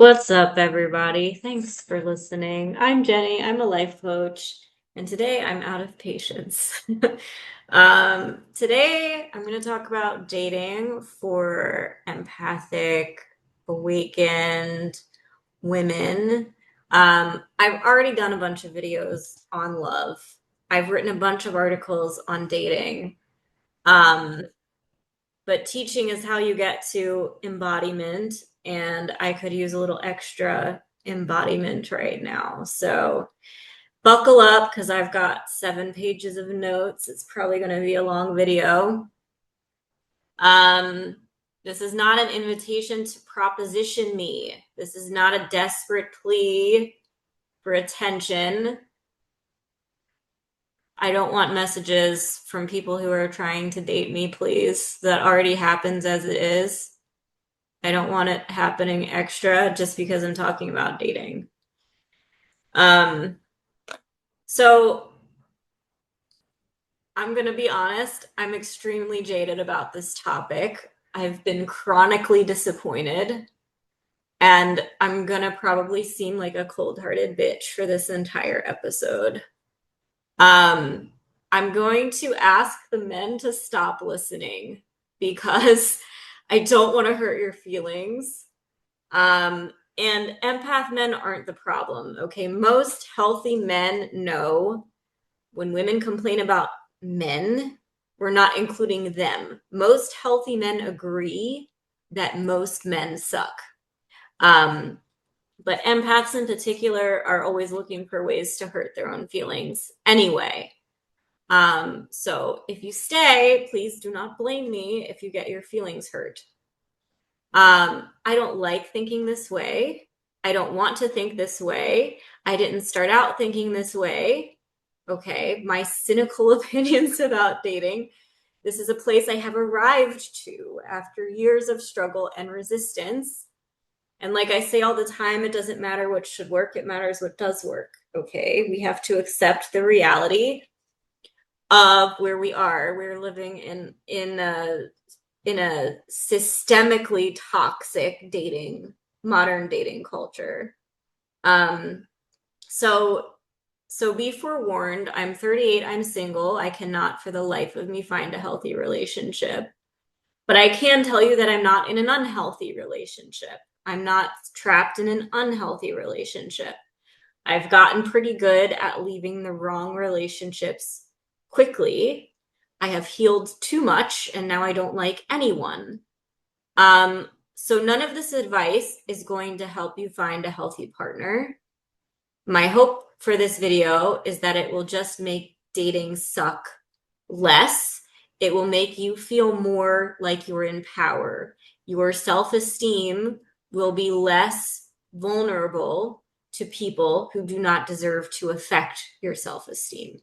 What's up, everybody? Thanks for listening. I'm Jenny. I'm a life coach, and today I'm out of patience. Today I'm going to talk about dating for empathic, awakened women. I've already done a bunch of videos on love. I've written a bunch of articles on dating. Um, but teaching is how you get to embodiment, and I could use a little extra embodiment right now. So buckle up because I've got 7 pages of notes. It's probably going to be a long video. Um, this is not an invitation to proposition me. This is not a desperate plea for attention. I don't want messages from people who are trying to date me, please. That already happens as it is. I don't want it happening extra just because I'm talking about dating. Um, so I'm going to be honest, I'm extremely jaded about this topic. I've been chronically disappointed, and I'm going to probably seem like a cold-hearted bitch for this entire episode. I'm going to ask the men to stop listening because I don't want to hurt your feelings. And empath men aren't the problem, okay? Most healthy men know when women complain about men, we're not including them. Most healthy men agree that most men suck. But empaths in particular are always looking for ways to hurt their own feelings anyway. So if you stay, please do not blame me if you get your feelings hurt. I don't like thinking this way. I don't want to think this way. I didn't start out thinking this way. Okay, my cynical opinions about dating. This is a place I have arrived to after years of struggle and resistance. And like I say all the time, it doesn't matter what should work, it matters what does work. Okay, we have to accept the reality of where we are. We're living in a systemically toxic modern dating culture. Um, so be forewarned, I'm 38, I'm single. I cannot for the life of me find a healthy relationship. But I can tell you that I'm not in an unhealthy relationship. I'm not trapped in an unhealthy relationship. I've gotten pretty good at leaving the wrong relationships quickly. I have healed too much and now I don't like anyone. So none of this advice is going to help you find a healthy partner. My hope for this video is that it will just make dating suck less. It will make you feel more like you're in power. Your self-esteem will be less vulnerable to people who do not deserve to affect your self-esteem.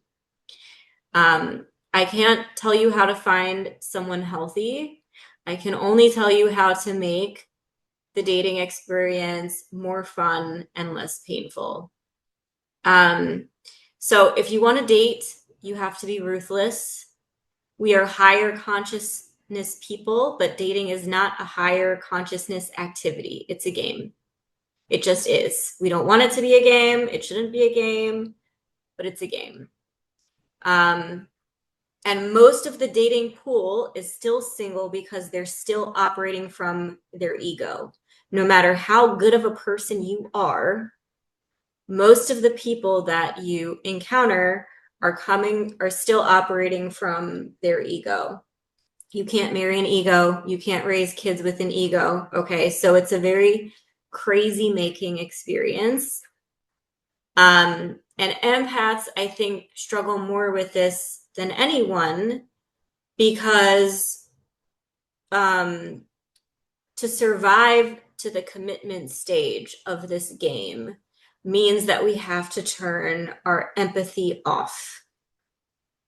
I can't tell you how to find someone healthy. I can only tell you how to make the dating experience more fun and less painful. So if you want to date, you have to be ruthless. We are higher consciousness people, but dating is not a higher consciousness activity. It's a game. It just is. We don't want it to be a game. It shouldn't be a game, but it's a game. And most of the dating pool is still single because they're still operating from their ego. No matter how good of a person you are, most of the people that you encounter are still operating from their ego. You can't marry an ego. You can't raise kids with an ego. Okay, so it's a very crazy making experience. And empaths, I think, struggle more with this than anyone because to survive to the commitment stage of this game means that we have to turn our empathy off.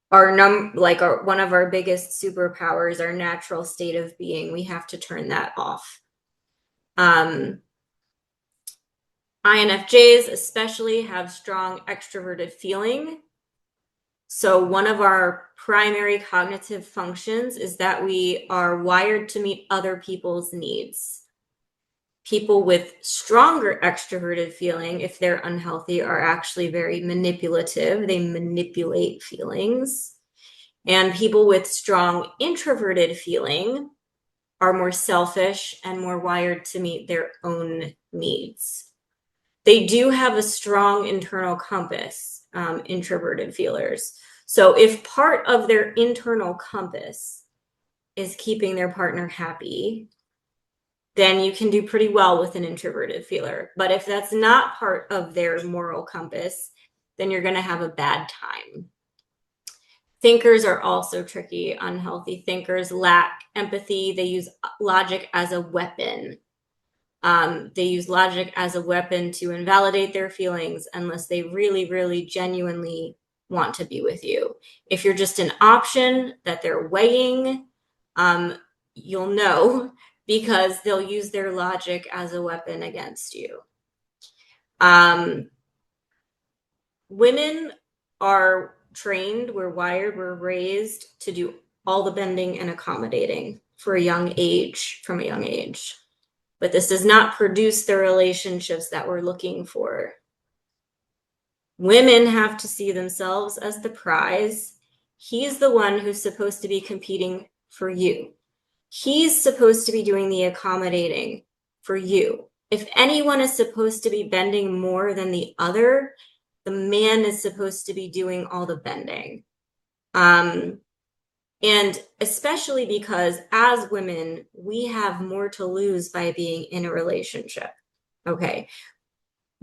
One of our biggest superpowers, our natural state of being, we have to turn that off. INFJs especially have strong extroverted feeling. So one of our primary cognitive functions is that we are wired to meet other people's needs. People with stronger extroverted feeling, if they're unhealthy, are actually very manipulative. They manipulate feelings. And people with strong introverted feeling are more selfish and more wired to meet their own needs. They do have a strong internal compass, introverted feelers. So if part of their internal compass is keeping their partner happy, then you can do pretty well with an introverted feeler. But if that's not part of their moral compass, then you're going to have a bad time. Thinkers are also tricky. Unhealthy thinkers lack empathy. They use logic as a weapon. They use logic as a weapon to invalidate their feelings unless they really, really genuinely want to be with you. If you're just an option that they're weighing, you'll know because they'll use their logic as a weapon against you. Women are trained, we're wired, we're raised to do all the bending and accommodating from a young age. But this does not produce the relationships that we're looking for. Women have to see themselves as the prize. He's the one who's supposed to be competing for you. He's supposed to be doing the accommodating for you. If anyone is supposed to be bending more than the other, the man is supposed to be doing all the bending. And especially because as women, we have more to lose by being in a relationship. Okay.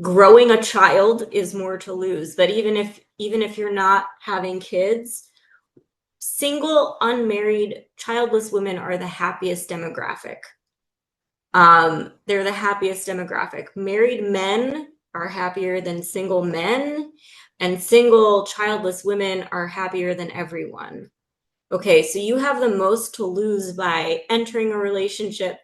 Growing a child is more to lose, but even if you're not having kids, single, unmarried, childless women are the happiest demographic. They're the happiest demographic. Married men are happier than single men, and single, childless women are happier than everyone. Okay, so you have the most to lose by entering a relationship.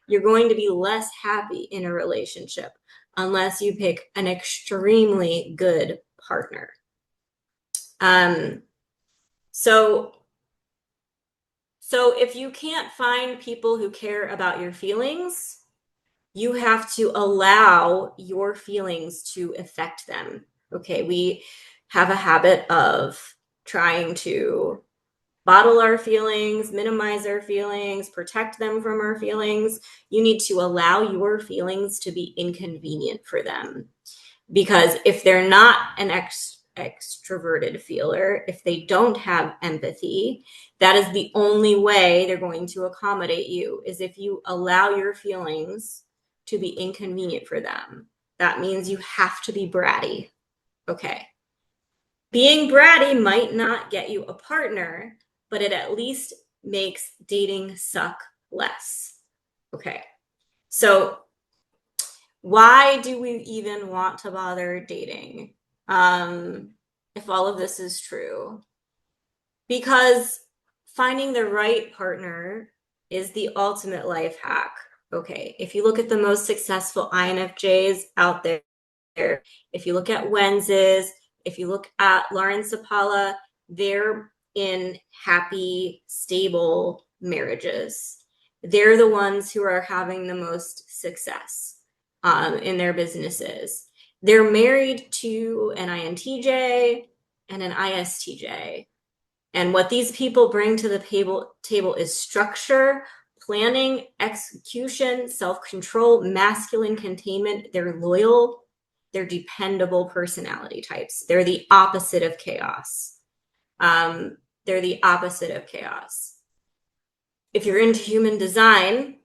You're going to be less happy in a relationship unless you pick an extremely good partner. So if you can't find people who care about your feelings, you have to allow your feelings to affect them. Okay, we have a habit of trying to bottle our feelings, minimize our feelings, protect them from our feelings. You need to allow your feelings to be inconvenient for them. Because if they're not an extroverted feeler, if they don't have empathy, that is the only way they're going to accommodate you, is if you allow your feelings to be inconvenient for them. That means you have to be bratty. Okay. Being bratty might not get you a partner, but it at least makes dating suck less. Okay. So why do we even want to bother dating? If all of this is true? Because finding the right partner is the ultimate life hack. Okay. If you look at the most successful INFJs out there, if you look at Wenz's, if you look at Lauren Sapala, they're in happy, stable marriages. They're the ones who are having the most success in their businesses. They're married to an INTJ and an ISTJ. And what these people bring to the table is structure, planning, execution, self-control, masculine containment. They're loyal. They're dependable personality types. They're the opposite of chaos. They're the opposite of chaos. If you're into human design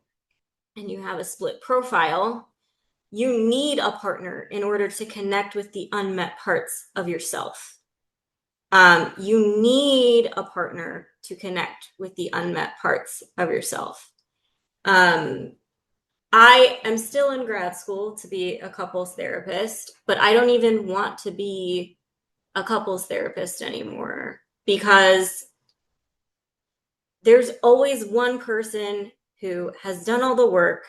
and you have a split profile, you need a partner in order to connect with the unmet parts of yourself. You need a partner to connect with the unmet parts of yourself. I am still in grad school to be a couples therapist, but I don't even want to be a couples therapist anymore because there's always one person who has done all the work.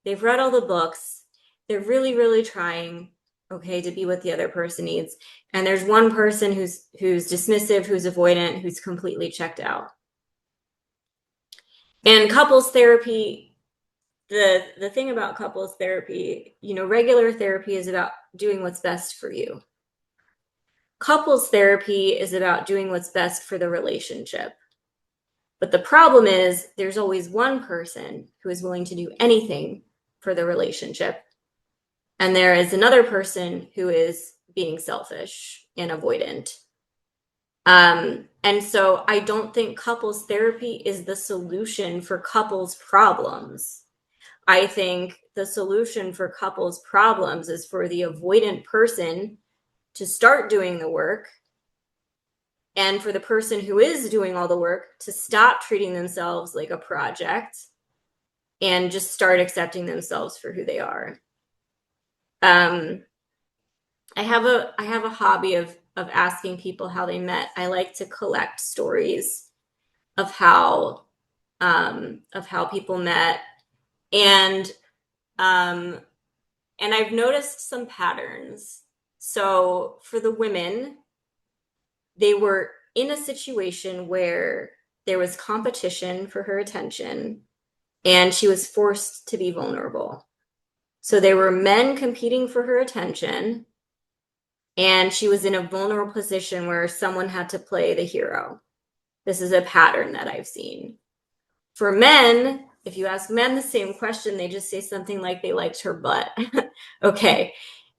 They've read all the books. They're really, really trying, okay, to be what the other person needs. And there's one person who's dismissive, who's avoidant, who's completely checked out. And couples therapy, the thing about couples therapy, regular therapy is about doing what's best for you. Couples therapy is about doing what's best for the relationship. But the problem is there's always one person who is willing to do anything for the relationship. And there is another person who is being selfish and avoidant. And so I don't think couples therapy is the solution for couples problems. I think the solution for couples problems is for the avoidant person to start doing the work, and for the person who is doing all the work to stop treating themselves like a project and just start accepting themselves for who they are. I have a hobby of asking people how they met. I like to collect stories of how people met, and I've noticed some patterns. So for the women, they were in a situation where there was competition for her attention, and she was forced to be vulnerable. So there were men competing for her attention, and she was in a vulnerable position where someone had to play the hero. This is a pattern that I've seen. For men, if you ask men the same question, they just say something like they liked her butt. Okay.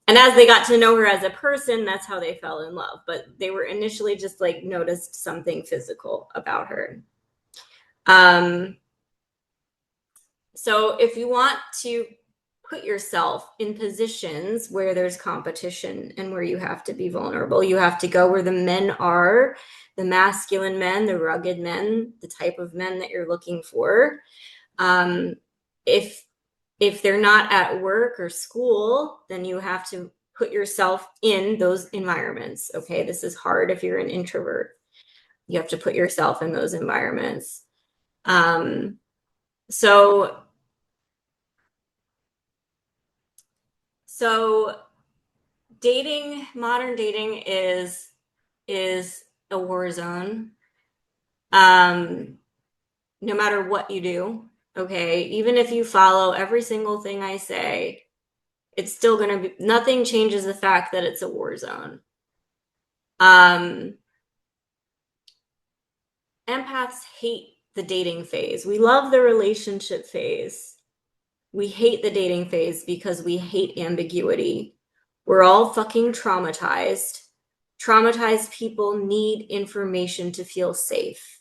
And as they got to know her as a person, that's how they fell in love. But they were initially just like noticed something physical about her. So if you want to put yourself in positions where there's competition and where you have to be vulnerable, you have to go where the men are, the masculine men, the rugged men, the type of men that you're looking for. If they're not at work or school, then you have to put yourself in those environments. Okay, this is hard if you're an introvert. You have to put yourself in those environments. So modern dating is a war zone. No matter what you do, okay, even if you follow every single thing I say, it's still going to be, nothing changes the fact that it's a war zone. Empaths hate the dating phase. We love the relationship phase. We hate the dating phase because we hate ambiguity. We're all fucking traumatized. Traumatized people need information to feel safe.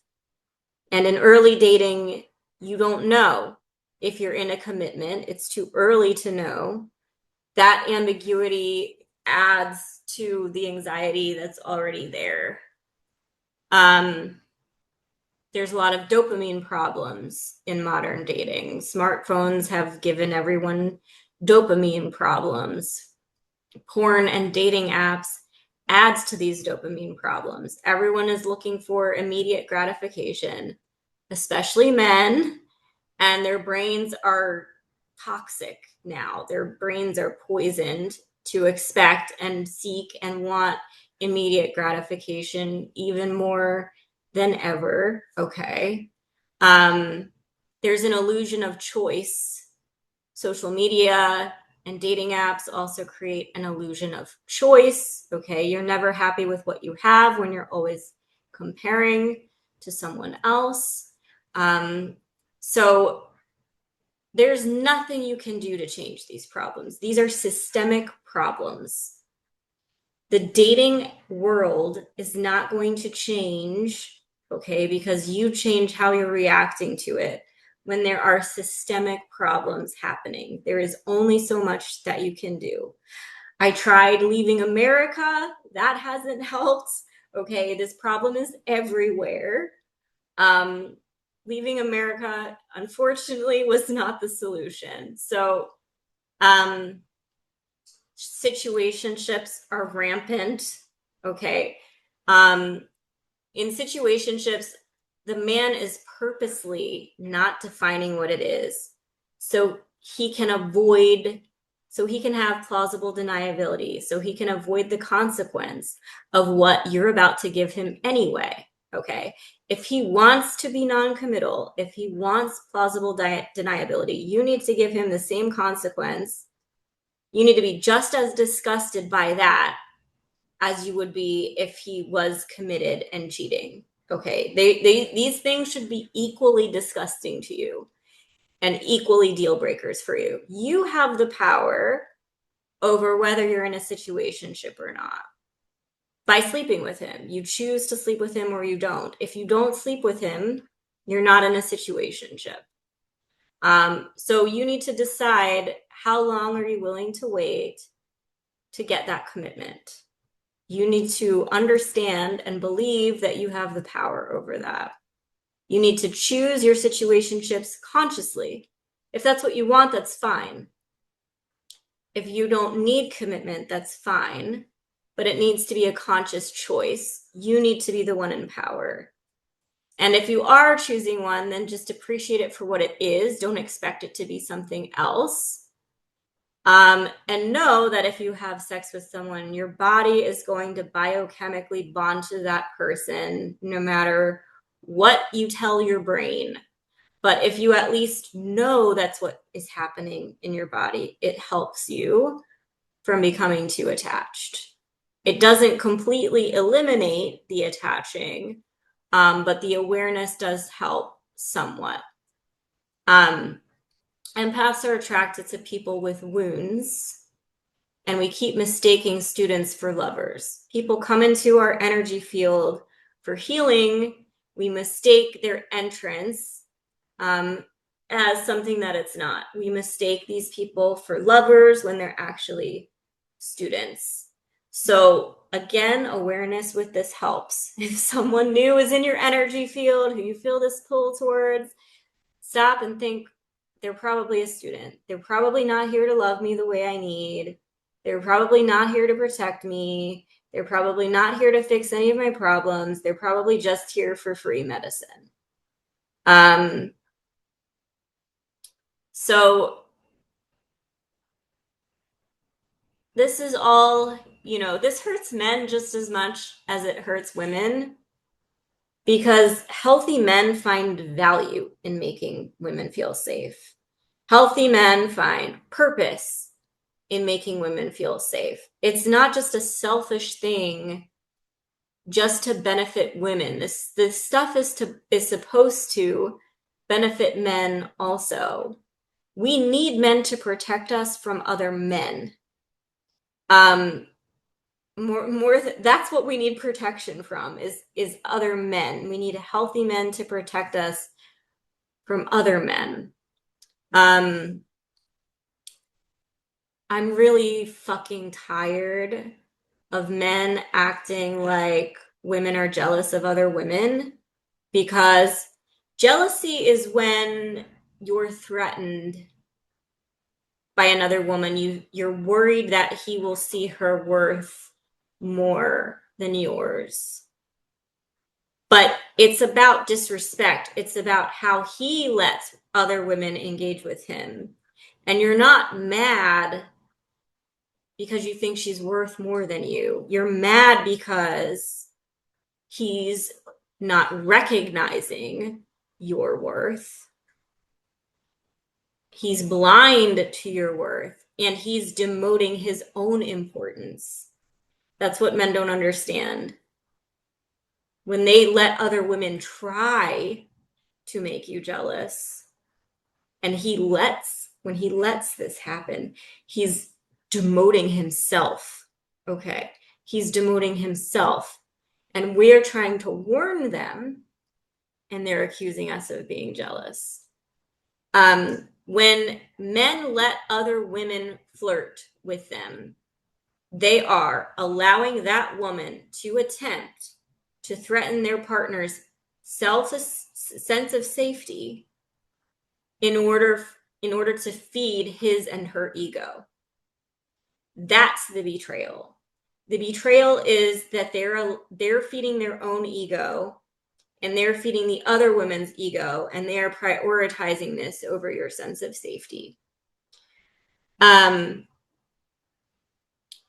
And in early dating, you don't know if you're in a commitment. It's too early to know. That ambiguity adds to the anxiety that's already there. There's a lot of dopamine problems in modern dating. Smartphones have given everyone dopamine problems. Porn and dating apps adds to these dopamine problems. Everyone is looking for immediate gratification, especially men, and their brains are toxic now. Their brains are poisoned to expect and seek and want immediate gratification even more than ever. Okay. There's an illusion of choice. Social media and dating apps also create an illusion of choice. Okay. You're never happy with what you have when you're always comparing to someone else. So there's nothing you can do to change these problems. These are systemic problems. The dating world is not going to change, okay, because you change how you're reacting to it when there are systemic problems happening. There is only so much that you can do. I tried leaving America. That hasn't helped. Okay, this problem is everywhere. Leaving America, unfortunately, was not the solution. So, situationships are rampant. Okay. In situationships, the man is purposely not defining what it is. So he can have plausible deniability. So he can avoid the consequence of what you're about to give him anyway. Okay. If he wants to be non-committal, if he wants plausible deniability, you need to give him the same consequence. You need to be just as disgusted by that as you would be if he was committed and cheating. Okay. These things should be equally disgusting to you and equally deal breakers for you. You have the power over whether you're in a situationship or not by sleeping with him. You choose to sleep with him or you don't. If you don't sleep with him, you're not in a situationship. So you need to decide, how long are you willing to wait to get that commitment? You need to understand and believe that you have the power over that. You need to choose your situationships consciously. If that's what you want, that's fine. If you don't need commitment, that's fine, but it needs to be a conscious choice. You need to be the one in power. And if you are choosing one, then just appreciate it for what it is. Don't expect it to be something else. And know that if you have sex with someone, your body is going to biochemically bond to that person, no matter what you tell your brain. But if you at least know that's what is happening in your body, it helps you from becoming too attached. It doesn't completely eliminate the attaching, but the awareness does help somewhat. Empaths are attracted to people with wounds, and we keep mistaking students for lovers. People come into our energy field for healing. We mistake their entrance as something that it's not. We mistake these people for lovers when they're actually students. So again, awareness with this helps. If someone new is in your energy field who you feel this pull towards, stop and think, they're probably a student. They're probably not here to love me the way I need. They're probably not here to protect me. They're probably not here to fix any of my problems. They're probably just here for free medicine. So this is all, this hurts men just as much as it hurts women, because healthy men find value in making women feel safe. Healthy men find purpose in making women feel safe. It's not just a selfish thing just to benefit women. This stuff is supposed to benefit men also. We need men to protect us from other men. That's what we need protection from, is other men. We need healthy men to protect us from other men. I'm really fucking tired of men acting like women are jealous of other women, because jealousy is when you're threatened by another woman. You're worried that he will see her worth more than yours. But it's about disrespect. It's about how he lets other women engage with him. And you're not mad because you think she's worth more than you. You're mad because he's not recognizing your worth. He's blind to your worth, and he's demoting his own importance. That's what men don't understand. When they let other women try to make you jealous, and when he lets this happen, he's demoting himself. Okay. He's demoting himself. And we're trying to warn them, and they're accusing us of being jealous. When men let other women flirt with them, they are allowing that woman to attempt to threaten their partner's sense of safety in order to feed his and her ego. That's the betrayal. The betrayal is that they're feeding their own ego, and they're feeding the other woman's ego, and they are prioritizing this over your sense of safety.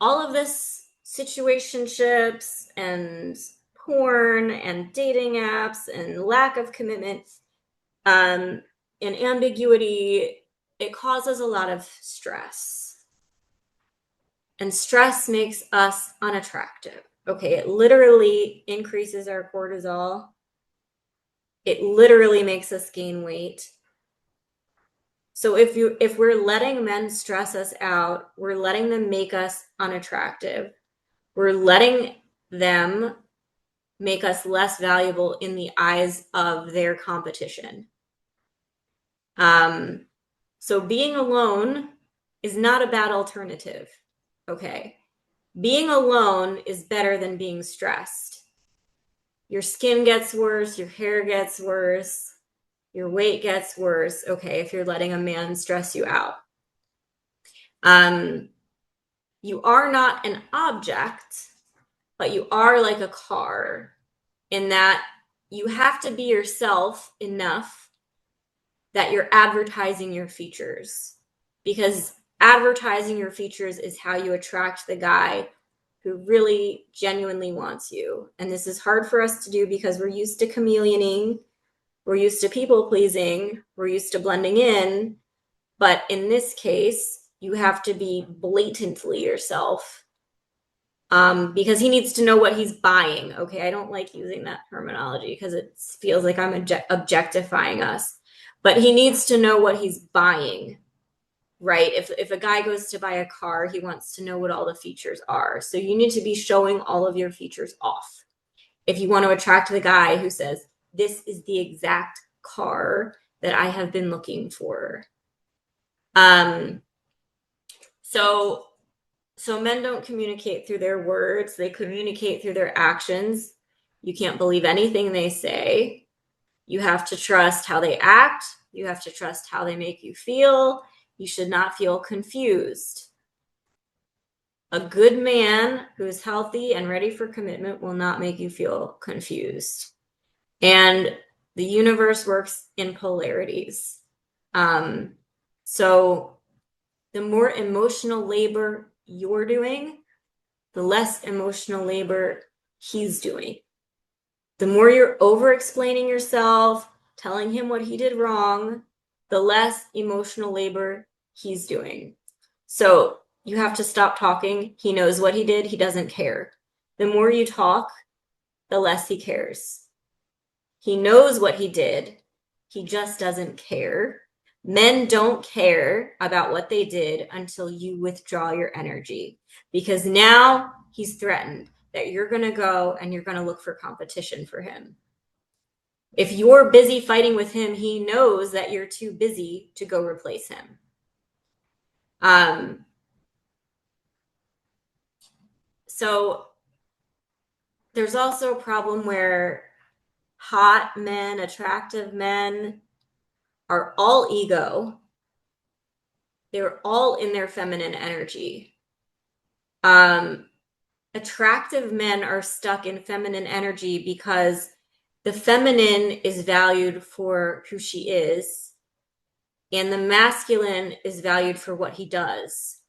All of this situationships and porn and dating apps and lack of commitment and ambiguity, it causes a lot of stress. And stress makes us unattractive. Okay, it literally increases our cortisol. It literally makes us gain weight. So if we're letting men stress us out, we're letting them make us unattractive. We're letting them make us less valuable in the eyes of their competition. So being alone is not a bad alternative. Okay. Being alone is better than being stressed. Your skin gets worse, your hair gets worse, your weight gets worse, okay, if you're letting a man stress you out. You are not an object, but you are like a car in that you have to be yourself enough that you're advertising your features, because advertising your features is how you attract the guy who really genuinely wants you. And this is hard for us to do because we're used to chameleoning, we're used to people pleasing, we're used to blending in. But in this case, you have to be blatantly yourself, because he needs to know what he's buying. Okay, I don't like using that terminology because it feels like I'm objectifying us. But he needs to know what he's buying, right? If a guy goes to buy a car, he wants to know what all the features are. So you need to be showing all of your features off. If you want to attract the guy who says, this is the exact car that I have been looking for. So men don't communicate through their words, they communicate through their actions. You can't believe anything they say. You have to trust how they act. You have to trust how they make you feel. You should not feel confused. A good man who is healthy and ready for commitment will not make you feel confused. And the universe works in polarities. So the more emotional labor you're doing, the less emotional labor he's doing. The more you're over-explaining yourself, telling him what he did wrong, the less emotional labor he's doing. So you have to stop talking. He knows what he did. He doesn't care. The more you talk, the less he cares. He knows what he did. He just doesn't care. Men don't care about what they did until you withdraw your energy, because now he's threatened that you're going to go and you're going to look for competition for him. If you're busy fighting with him, he knows that you're too busy to go replace him. So there's also a problem where hot men, attractive men are all ego. They're all in their feminine energy. Attractive men are stuck in feminine energy because the feminine is valued for who she is, and the masculine is valued for what he does.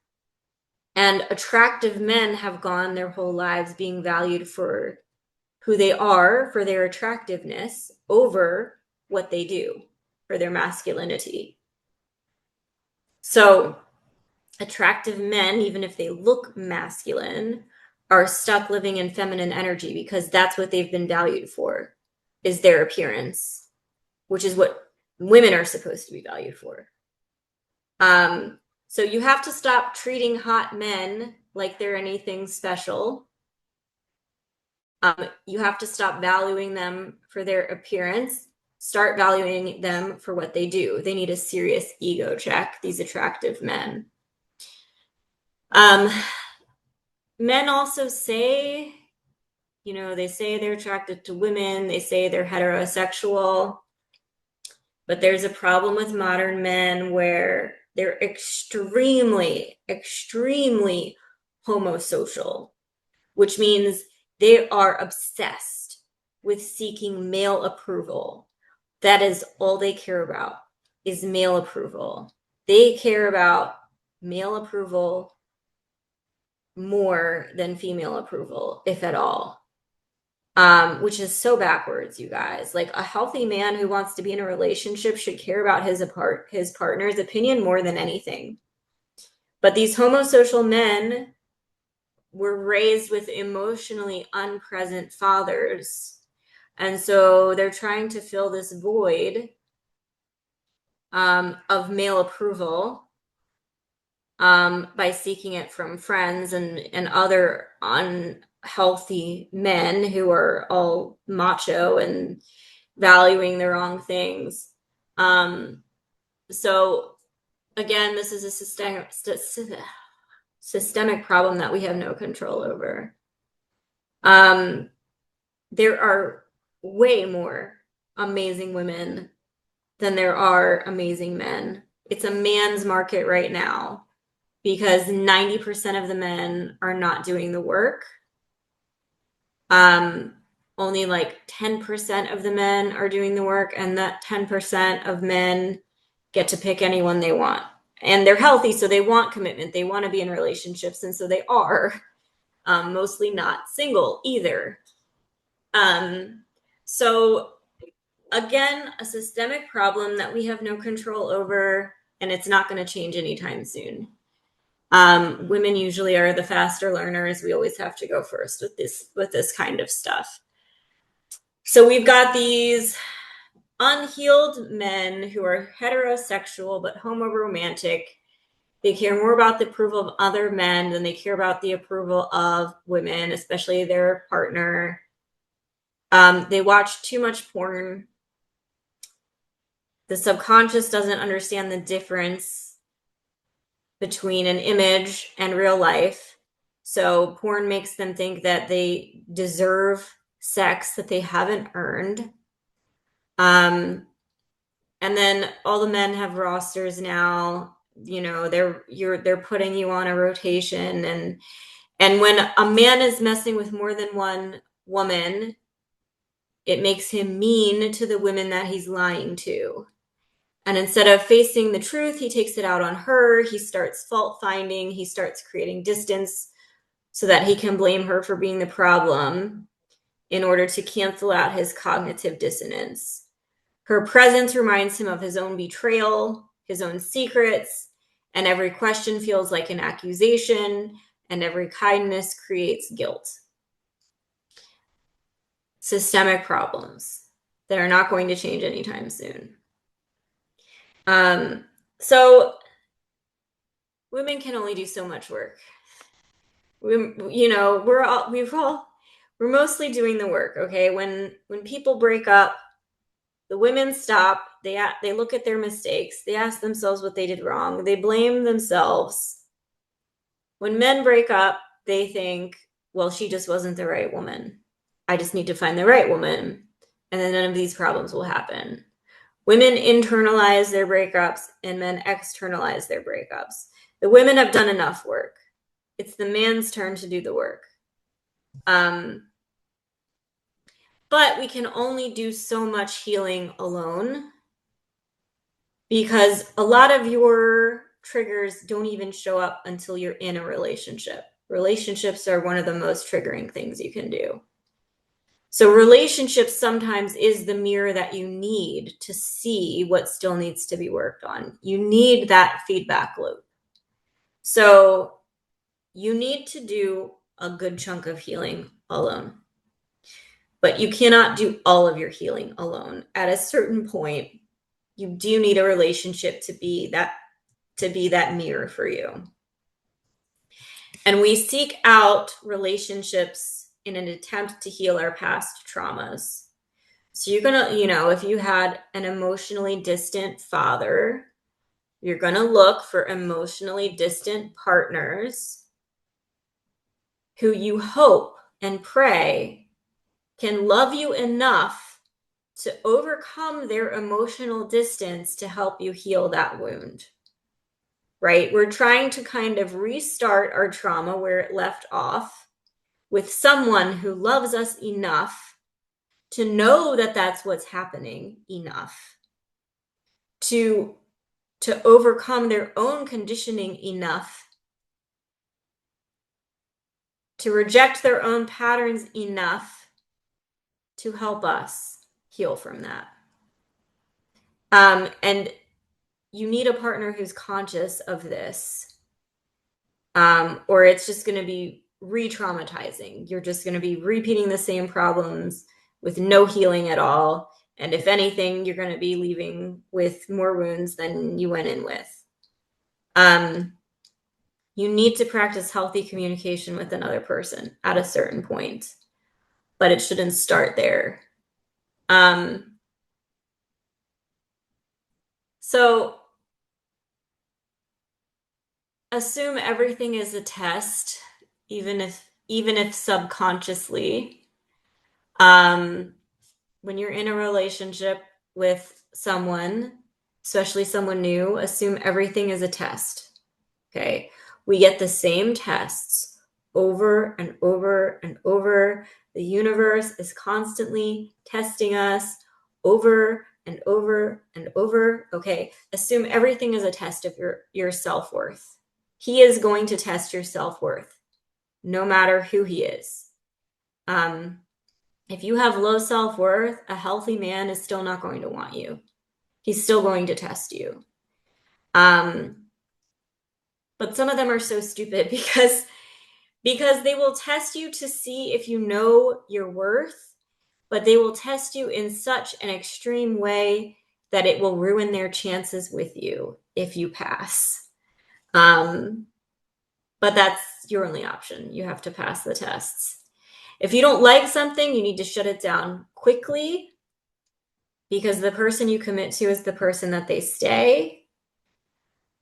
And attractive men have gone their whole lives being valued for who they are, for their attractiveness, over what they do, for their masculinity. So attractive men, even if they look masculine, are stuck living in feminine energy because that's what they've been valued for, is their appearance, which is what women are supposed to be valued for. So you have to stop treating hot men like they're anything special. You have to stop valuing them for their appearance. Start valuing them for what they do. They need a serious ego check, these attractive men. Men also say, they say they're attracted to women, they say they're heterosexual, but there's a problem with modern men where they're extremely, extremely homosocial, which means they are obsessed with seeking male approval. That is all they care about, is male approval. They care about male approval more than female approval, if at all. which is so backwards, you guys. Like, a healthy man who wants to be in a relationship should care about his partner's opinion more than anything. But these homosocial men were raised with emotionally unpresent fathers. And so they're trying to fill this void of male approval by seeking it from friends and other unhealthy men who are all macho and valuing the wrong things. So again, this is a systemic problem that we have no control over. There are way more amazing women than there are amazing men. It's a man's market right now because 90% of the men are not doing the work. Only like 10% of the men are doing the work, and that 10% of men get to pick anyone they want. And they're healthy, so they want commitment. They want to be in relationships, and so they are mostly not single either. So again, a systemic problem that we have no control over, and it's not going to change anytime soon. Women usually are the faster learners. We always have to go first with this kind of stuff. So we've got these unhealed men who are heterosexual but homoromantic. They care more about the approval of other men than they care about the approval of women, especially their partner. They watch too much porn. The subconscious doesn't understand the difference between an image and real life. So porn makes them think that they deserve sex that they haven't earned. And then all the men have rosters now. You know, they're putting you on a rotation, and when a man is messing with more than one woman, it makes him mean to the women that he's lying to. And instead of facing the truth, he takes it out on her. He starts fault finding. He starts creating distance so that he can blame her for being the problem in order to cancel out his cognitive dissonance. Her presence reminds him of his own betrayal, his own secrets, and every question feels like an accusation, and every kindness creates guilt. Systemic problems that are not going to change anytime soon. So women can only do so much work. We're mostly doing the work. Okay, when people break up, the women stop. They look at their mistakes. They ask themselves what they did wrong. They blame themselves. When men break up, they think, well, she just wasn't the right woman. I just need to find the right woman, and then none of these problems will happen. Women internalize their breakups and men externalize their breakups. The women have done enough work. It's the man's turn to do the work. But we can only do so much healing alone because a lot of your triggers don't even show up until you're in a relationship. Relationships are one of the most triggering things you can do. So relationships sometimes is the mirror that you need to see what still needs to be worked on. You need that feedback loop. So you need to do a good chunk of healing alone. But you cannot do all of your healing alone. At a certain point, you do need a relationship to be that mirror for you. And we seek out relationships in an attempt to heal our past traumas. So you're going to, if you had an emotionally distant father, you're going to look for emotionally distant partners who you hope and pray can love you enough to overcome their emotional distance to help you heal that wound. Right? We're trying to kind of restart our trauma where it left off with someone who loves us enough to know that that's what's happening enough to overcome their own conditioning enough to reject their own patterns enough to help us heal from that. And you need a partner who's conscious of this, or it's just going to be re-traumatizing. You're just going to be repeating the same problems with no healing at all. And if anything, you're going to be leaving with more wounds than you went in with. You need to practice healthy communication with another person at a certain point, but it shouldn't start there. So assume everything is a test, even if subconsciously. When you're in a relationship with someone, especially someone new, assume everything is a test. Okay. We get the same tests over and over and over. The universe is constantly testing us over and over and over. Okay. Assume everything is a test of your self-worth. He is going to test your self-worth, no matter who he is. If you have low self-worth, a healthy man is still not going to want you. He's still going to test you. But some of them are so stupid because they will test you to see if you know your worth, but they will test you in such an extreme way that it will ruin their chances with you if you pass. But that's your only option. You have to pass the tests. If you don't like something, you need to shut it down quickly, because the person you commit to is the person that they stay.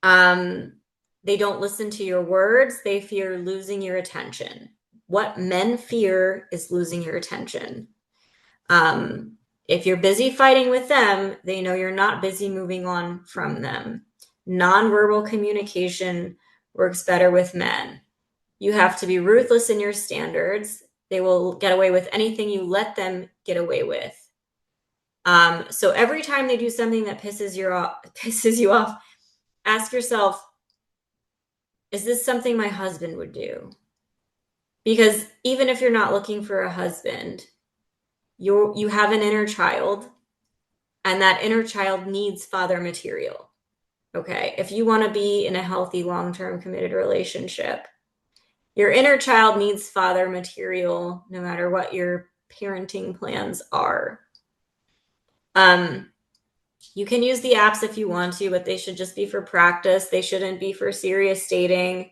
They don't listen to your words. They fear losing your attention. What men fear is losing your attention. If you're busy fighting with them, they know you're not busy moving on from them. Nonverbal communication works better with men. You have to be ruthless in your standards. They will get away with anything you let them get away with. So every time they do something that pisses you off, ask yourself, is this something my husband would do? Because even if you're not looking for a husband, you have an inner child, and that inner child needs father material. Okay, if you want to be in a healthy, long-term committed relationship, your inner child needs father material no matter what your parenting plans are. You can use the apps if you want to, but they should just be for practice. They shouldn't be for serious dating.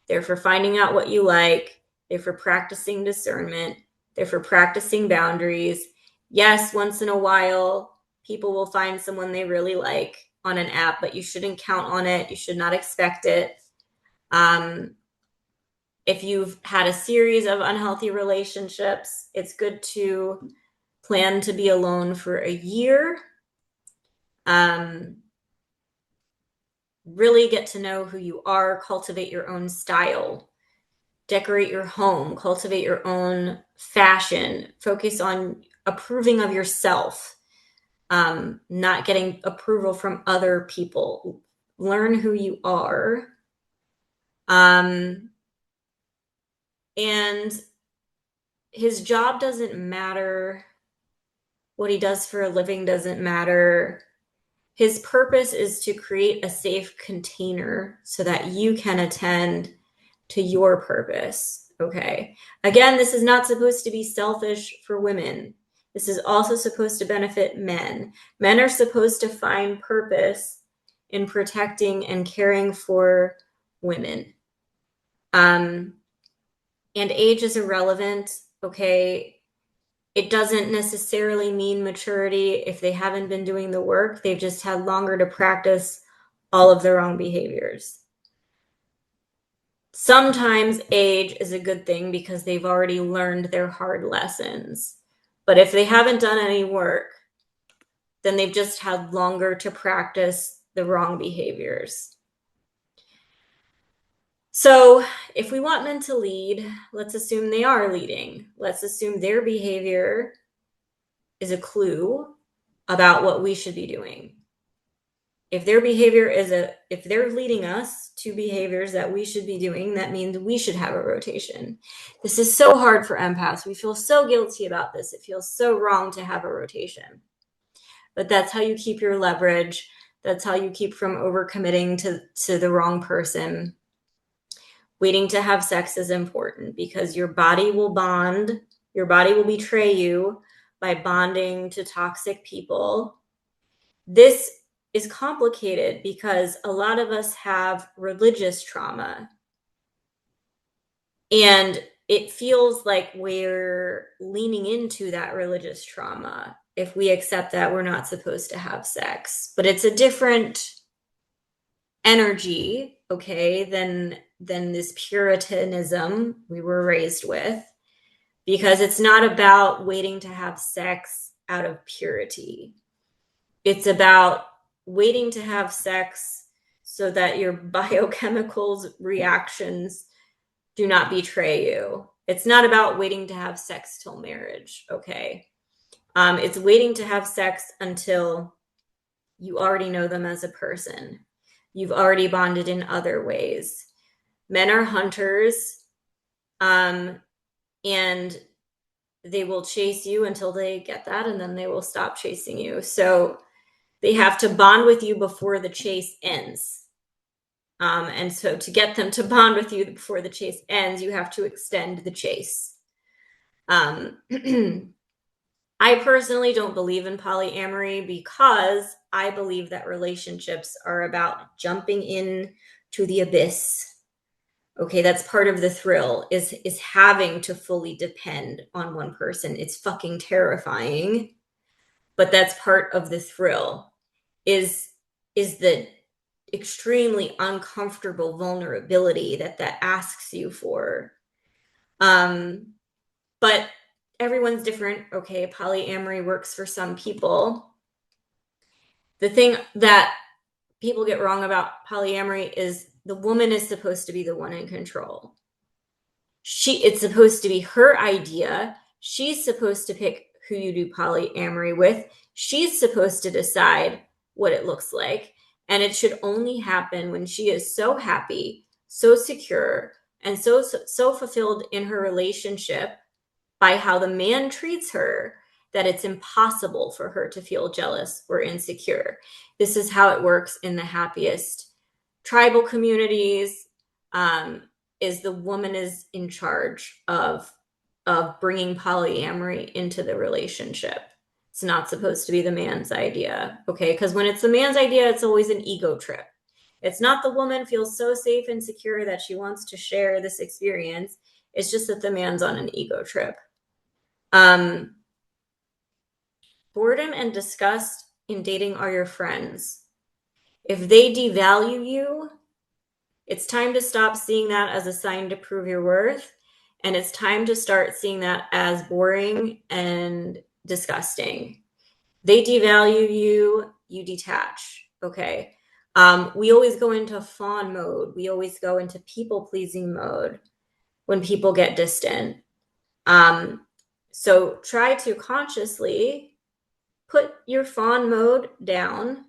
They're for finding out what you like. They're for practicing discernment. They're for practicing boundaries. Yes, once in a while, people will find someone they really like on an app, but you shouldn't count on it. You should not expect it. If you've had a series of unhealthy relationships, it's good to plan to be alone for a year. Really get to know who you are, cultivate your own style, decorate your home, cultivate your own fashion, focus on approving of yourself, not getting approval from other people. Learn who you are. And his job doesn't matter. What he does for a living doesn't matter. His purpose is to create a safe container so that you can attend to your purpose. Okay. Again, this is not supposed to be selfish for women. This is also supposed to benefit men. Men are supposed to find purpose in protecting and caring for women. And age is irrelevant. Okay. It doesn't necessarily mean maturity. If they haven't been doing the work, they've just had longer to practice all of the wrong behaviors. Sometimes age is a good thing because they've already learned their hard lessons. But if they haven't done any work, then they've just had longer to practice the wrong behaviors. So if we want men to lead, let's assume they are leading. Let's assume their behavior is a clue about what we should be doing. If if they're leading us to behaviors that we should be doing, that means we should have a rotation. This is so hard for empaths. We feel so guilty about this. It feels so wrong to have a rotation. But that's how you keep your leverage. That's how you keep from overcommitting to the wrong person. Waiting to have sex is important because your body will bond. Your body will betray you by bonding to toxic people. This is complicated because a lot of us have religious trauma. And it feels like we're leaning into that religious trauma if we accept that we're not supposed to have sex. But it's a different energy, okay, than this Puritanism we were raised with, because it's not about waiting to have sex out of purity. It's about waiting to have sex so that your biochemicals reactions do not betray you. It's not about waiting to have sex till marriage, okay? It's waiting to have sex until you already know them as a person. You've already bonded in other ways. Men are hunters, and they will chase you until they get that, and then they will stop chasing you. So they have to bond with you before the chase ends. And so to get them to bond with you before the chase ends, you have to extend the chase. I personally don't believe in polyamory because I believe that relationships are about jumping in to the abyss. Okay, that's part of the thrill, is having to fully depend on one person. It's fucking terrifying, but that's part of the thrill, is the extremely uncomfortable vulnerability that asks you for. But everyone's different. Okay, polyamory works for some people. The thing that people get wrong about polyamory is the woman is supposed to be the one in control. It's supposed to be her idea. She's supposed to pick who you do polyamory with. She's supposed to decide what it looks like. And it should only happen when she is so happy, so secure, and so fulfilled in her relationship by how the man treats her that it's impossible for her to feel jealous or insecure. This is how it works in the happiest tribal communities. Is the woman is in charge of bringing polyamory into the relationship. It's not supposed to be the man's idea, okay? Because when it's the man's idea, it's always an ego trip. It's not the woman feels so safe and secure that she wants to share this experience. It's just that the man's on an ego trip. Boredom and disgust in dating are your friends. If they devalue you, it's time to stop seeing that as a sign to prove your worth. And it's time to start seeing that as boring and disgusting. They devalue you, you detach. Okay. We always go into fawn mode. We always go into people-pleasing mode when people get distant. So try to consciously put your fawn mode down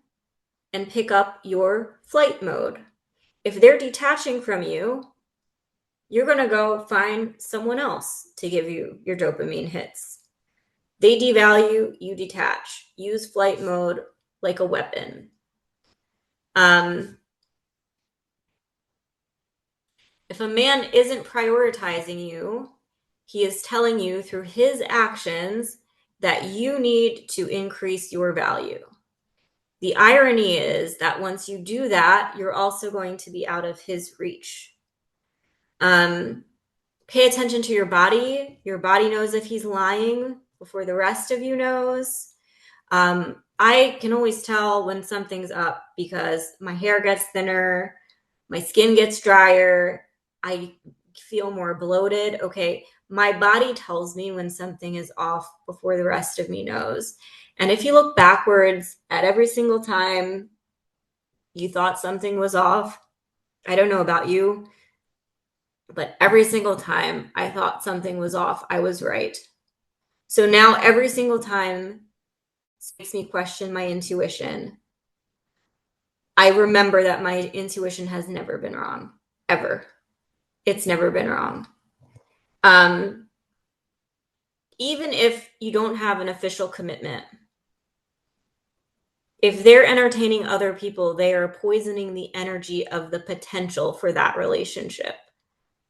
and pick up your flight mode. If they're detaching from you, you're going to go find someone else to give you your dopamine hits. They devalue, you detach. Use flight mode like a weapon. If a man isn't prioritizing you, he is telling you through his actions that you need to increase your value. The irony is that once you do that, you're also going to be out of his reach. Pay attention to your body. Your body knows if he's lying before the rest of you knows. I can always tell when something's up because my hair gets thinner, my skin gets drier, I feel more bloated. Okay, my body tells me when something is off before the rest of me knows. And if you look backwards at every single time you thought something was off, I don't know about you, but every single time I thought something was off, I was right. So now every single time it makes me question my intuition. I remember that my intuition has never been wrong, ever. It's never been wrong. Even if you don't have an official commitment, if they're entertaining other people, they are poisoning the energy of the potential for that relationship.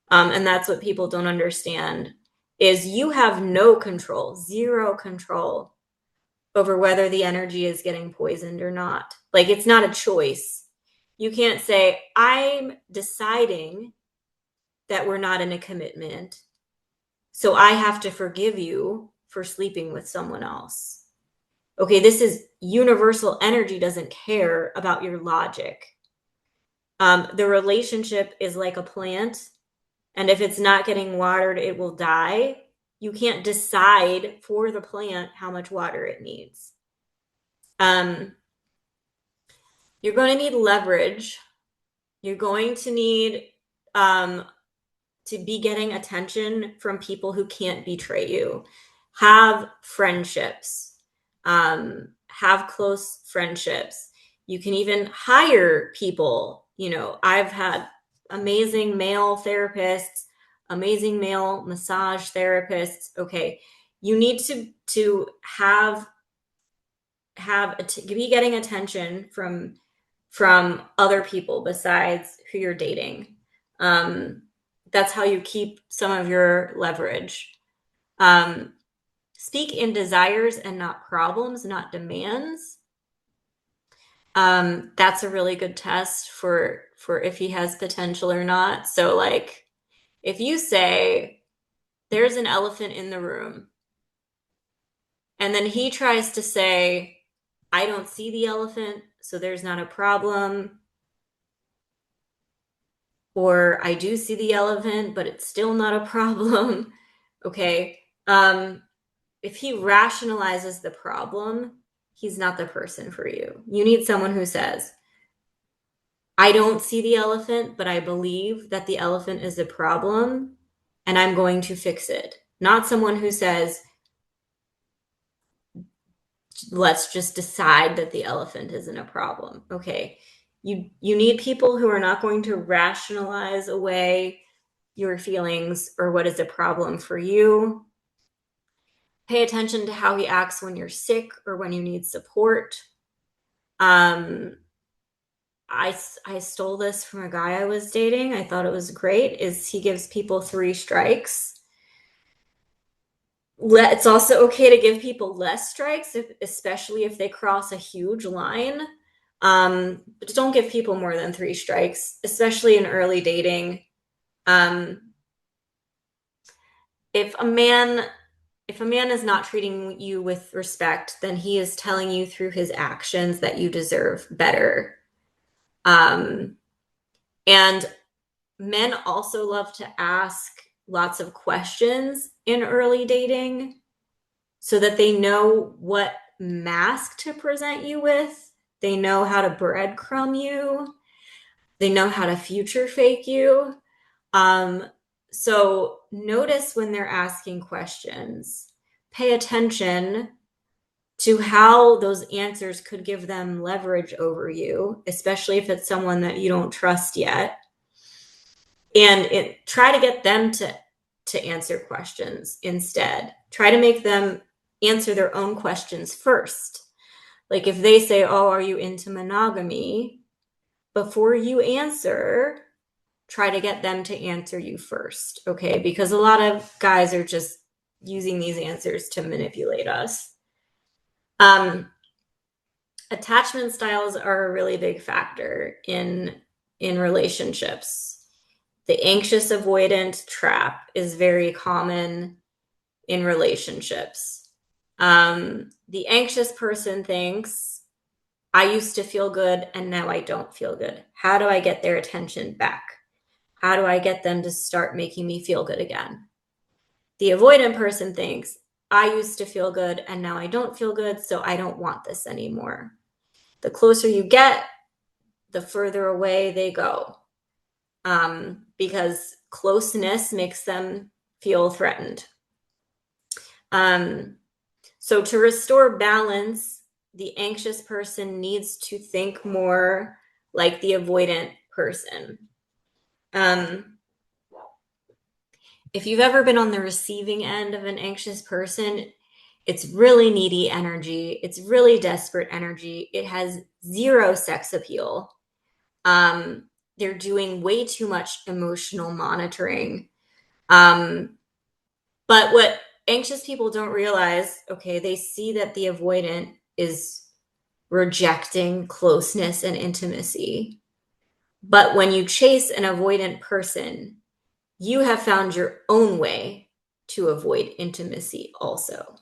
And that's what people don't understand is you have no control, zero control over whether the energy is getting poisoned or not. Like, it's not a choice. You can't say, I'm deciding that we're not in a commitment, so I have to forgive you for sleeping with someone else. Okay, this is universal energy doesn't care about your logic. The relationship is like a plant, and if it's not getting watered, it will die. You can't decide for the plant how much water it needs. You're going to need leverage. You're going to need to be getting attention from people who can't betray you. Have friendships. Have close friendships. You can even hire people. You know, I've had amazing male therapists, amazing male massage therapists. Okay, you need to be getting attention from other people besides who you're dating. That's how you keep some of your leverage. Speak in desires and not problems, not demands. That's a really good test for if he has potential or not. So, like, if you say there's an elephant in the room, and then he tries to say, I don't see the elephant, so there's not a problem. Or I do see the elephant, but it's still not a problem. Okay. If he rationalizes the problem, he's not the person for you. You need someone who says, I don't see the elephant, but I believe that the elephant is a problem and I'm going to fix it. Not someone who says, let's just decide that the elephant isn't a problem. Okay. You need people who are not going to rationalize away your feelings or what is a problem for you. Pay attention to how he acts when you're sick or when you need support. I stole this from a guy I was dating. I thought it was great. Is he gives people 3 strikes. It's also okay to give people less strikes, especially if they cross a huge line. But don't give people more than 3 strikes, especially in early dating. If a man is not treating you with respect, then he is telling you through his actions that you deserve better. And men also love to ask lots of questions in early dating so that they know what mask to present you with. They know how to breadcrumb you. They know how to future fake you. So notice when they're asking questions. Pay attention to how those answers could give them leverage over you, especially if it's someone that you don't trust yet. And try to get them to answer questions instead. Try to make them answer their own questions first. Like if they say, oh, are you into monogamy? Before you answer, try to get them to answer you first, okay? Because a lot of guys are just using these answers to manipulate us. Attachment styles are a really big factor in relationships. The anxious avoidant trap is very common in relationships. The anxious person thinks, I used to feel good and now I don't feel good. How do I get their attention back? How do I get them to start making me feel good again? The avoidant person thinks, I used to feel good and now I don't feel good, so I don't want this anymore. The closer you get, the further away they go, because closeness makes them feel threatened. So to restore balance, the anxious person needs to think more like the avoidant person. If you've ever been on the receiving end of an anxious person, it's really needy energy. It's really desperate energy. It has zero sex appeal. They're doing way too much emotional monitoring. But what anxious people don't realize, okay, they see that the avoidant is rejecting closeness and intimacy. But when you chase an avoidant person, you have found your own way to avoid intimacy also.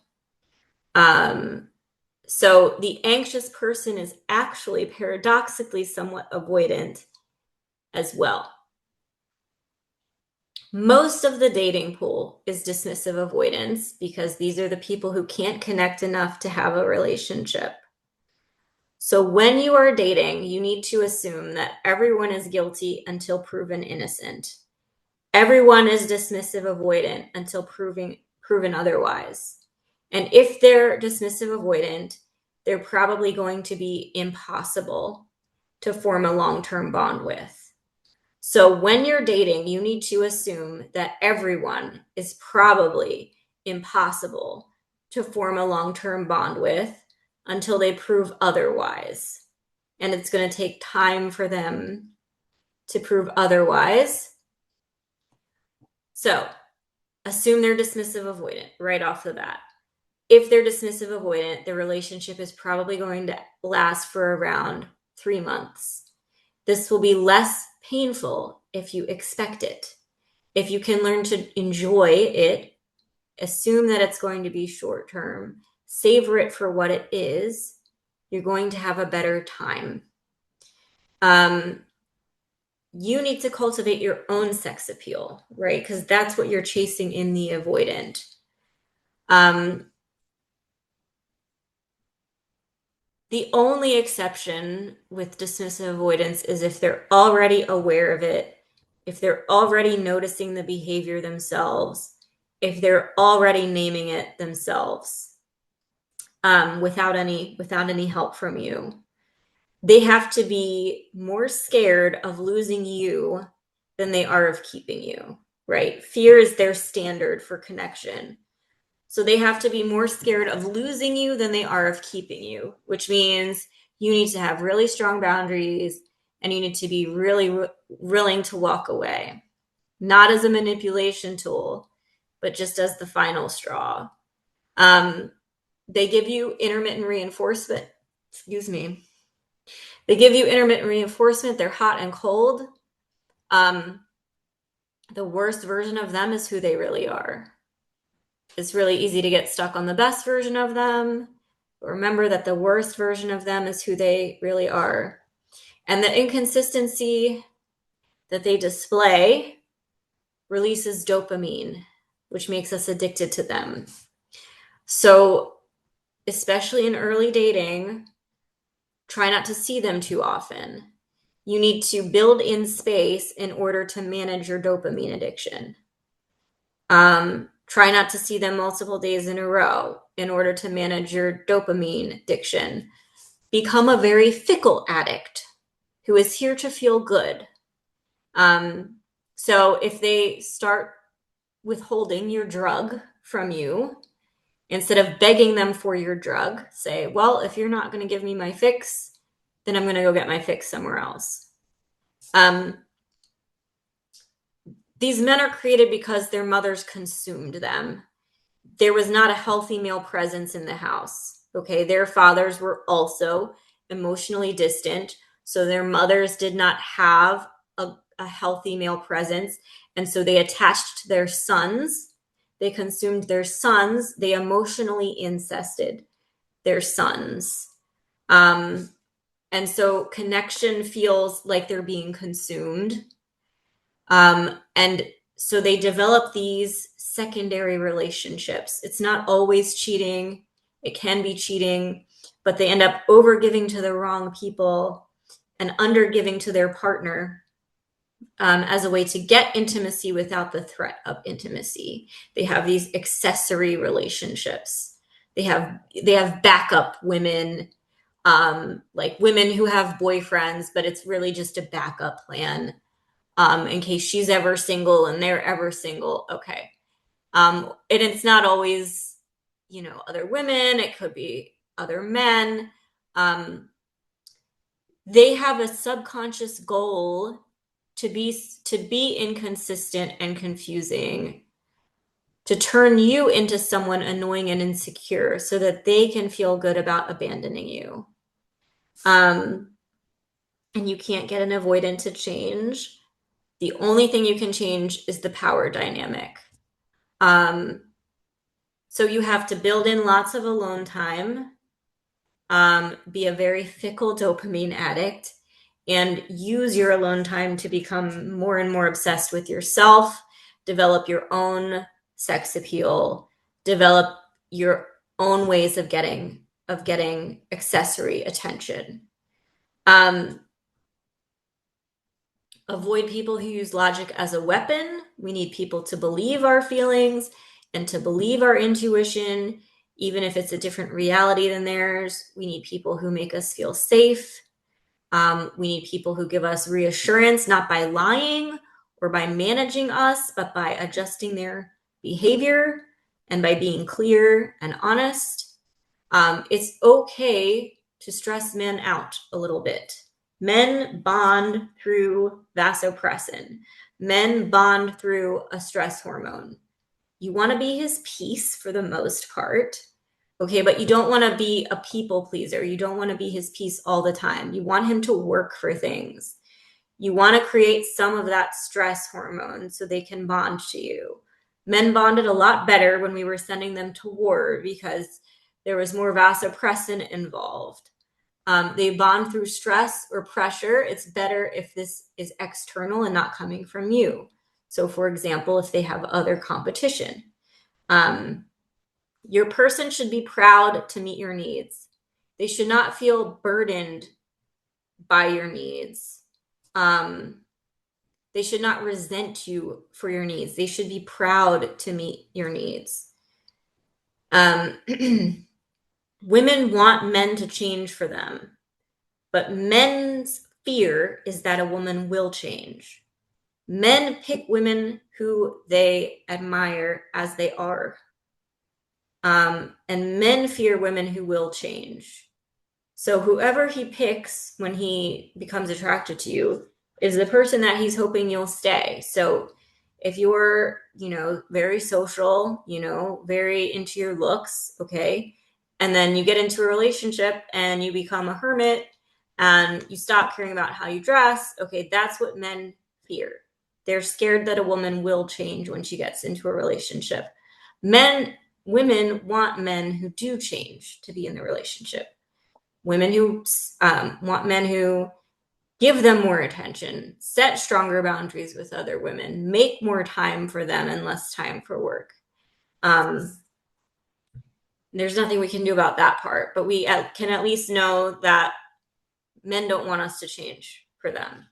So the anxious person is actually paradoxically somewhat avoidant as well. Most of the dating pool is dismissive avoidance because these are the people who can't connect enough to have a relationship. So when you are dating, you need to assume that everyone is guilty until proven innocent. Everyone is dismissive avoidant until proven otherwise. And if they're dismissive avoidant, they're probably going to be impossible to form a long-term bond with. So when you're dating, you need to assume that everyone is probably impossible to form a long-term bond with until they prove otherwise. And it's going to take time for them to prove otherwise. So assume they're dismissive avoidant right off the bat. If they're dismissive avoidant, the relationship is probably going to last for around 3 months. This will be less painful if you expect it. If you can learn to enjoy it, assume that it's going to be short term, savor it for what it is, you're going to have a better time. You need to cultivate your own sex appeal, right? Because that's what you're chasing in the avoidant. The only exception with dismissive avoidance is if they're already aware of it, if they're already noticing the behavior themselves, if they're already naming it themselves, without any help from you. They have to be more scared of losing you than they are of keeping you, right? Fear is their standard for connection. So they have to be more scared of losing you than they are of keeping you, which means you need to have really strong boundaries and you need to be really willing to walk away, not as a manipulation tool, but just as the final straw. They give you intermittent reinforcement. Excuse me. They give you intermittent reinforcement. They're hot and cold. The worst version of them is who they really are. It's really easy to get stuck on the best version of them. But remember that the worst version of them is who they really are. And the inconsistency that they display releases dopamine, which makes us addicted to them. So, especially in early dating, try not to see them too often. You need to build in space in order to manage your dopamine addiction. Try not to see them multiple days in a row in order to manage your dopamine addiction. Become a very fickle addict who is here to feel good. So if they start withholding your drug from you, instead of begging them for your drug, say, well, if you're not going to give me my fix, then I'm going to go get my fix somewhere else. These men are created because their mothers consumed them. There was not a healthy male presence in the house. Okay, their fathers were also emotionally distant, so their mothers did not have a healthy male presence, and so they attached to their sons. They consumed their sons. They emotionally incested their sons. And so connection feels like they're being consumed. And so they develop these secondary relationships. It's not always cheating. It can be cheating, but they end up overgiving to the wrong people and undergiving to their partner as a way to get intimacy without the threat of intimacy. They have these accessory relationships. They have backup women like women who have boyfriends, but it's really just a backup plan in case she's ever single and they're ever single. Okay. And it's not always, other women, it could be other men. They have a subconscious goal to be inconsistent and confusing, to turn you into someone annoying and insecure so that they can feel good about abandoning you. And you can't get an avoidant to change. The only thing you can change is the power dynamic. So you have to build in lots of alone time, be a very fickle dopamine addict, and use your alone time to become more and more obsessed with yourself, develop your own sex appeal, develop your own ways of getting accessory attention. Avoid people who use logic as a weapon. We need people to believe our feelings and to believe our intuition, even if it's a different reality than theirs. We need people who make us feel safe. We need people who give us reassurance, not by lying or by managing us, but by adjusting their behavior and by being clear and honest. It's okay to stress men out a little bit. Men bond through vasopressin. Men bond through a stress hormone. You want to be his peace for the most part. Okay, but you don't want to be a people pleaser. You don't want to be his peace all the time. You want him to work for things. You want to create some of that stress hormone so they can bond to you. Men bonded a lot better when we were sending them to war because there was more vasopressin involved. They bond through stress or pressure. It's better if this is external and not coming from you. So, for example, if they have other competition, your person should be proud to meet your needs. They should not feel burdened by your needs. They should not resent you for your needs. They should be proud to meet your needs. Women want men to change for them, but men's fear is that a woman will change. Men pick women who they admire as they are. And men fear women who will change. So whoever he picks when he becomes attracted to you is the person that he's hoping you'll stay. So if you're, very social, very into your looks, okay, and then you get into a relationship and you become a hermit and you stop caring about how you dress, okay, that's what men fear. They're scared that a woman will change when she gets into a relationship. Women want men who do change to be in the relationship. Women who want men who give them more attention, set stronger boundaries with other women, make more time for them and less time for work. There's nothing we can do about that part, but we can at least know that men don't want us to change for them,